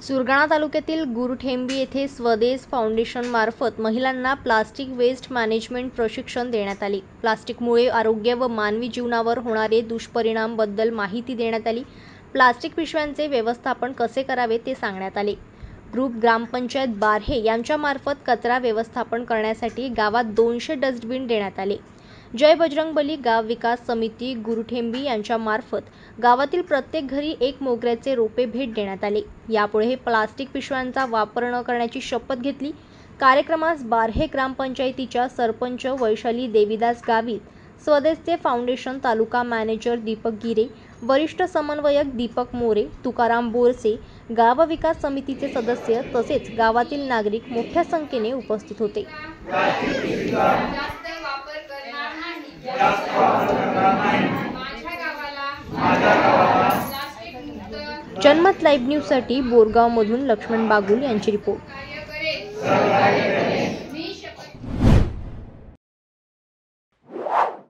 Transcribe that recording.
सुरगाणा तालुक्यातील गुरठेंबी येथे स्वदेश फाउंडेशन मार्फत महिलांना प्लास्टिक वेस्ट मॅनेजमेंट प्रशिक्षण देण्यात आले। प्लास्टिकमुळे आरोग्य व मानवी जीवनावर होणारे दुष्परिणाम बद्दल माहिती देण्यात आली। प्लास्टिक पिशव्यांचे व्यवस्थापन कसे करावे ते सांगण्यात आले। ग्रुप ग्रामपंचायत बार्हे यांच्या मार्फत कचरा व्यवस्थापन करण्यासाठी गावात 200 डस्टबिन देण्यात आले। जय बजरंगबली गाव विकास समिती गुरठेंबी यांच्या मार्फत गावातील प्रत्येक घरी एक मोगऱ्याचे रोपे भेट देण्यात आले। यापुढे प्लास्टिक पिशव्यांचा वापर न करण्याची शपथ घेतली। कार्यक्रमास बार्हे ग्रामपंचायतीच्या सरपंच वैशाली देवीदास गावित, स्वदेशचे फाउंडेशन तालुका मॅनेजर दीपक गिरे, वरिष्ठ समन्वयक दीपक मोरे, तुकाराम बोरसे, गाव विकास समितीचे सदस्य तसेच गावातील नागरिक मोठ्या संख्येने उपस्थित होते। जनमत लाईव्ह न्यूजसाठी बोरगाव मधून लक्ष्मण बागुल यांची रिपोर्ट।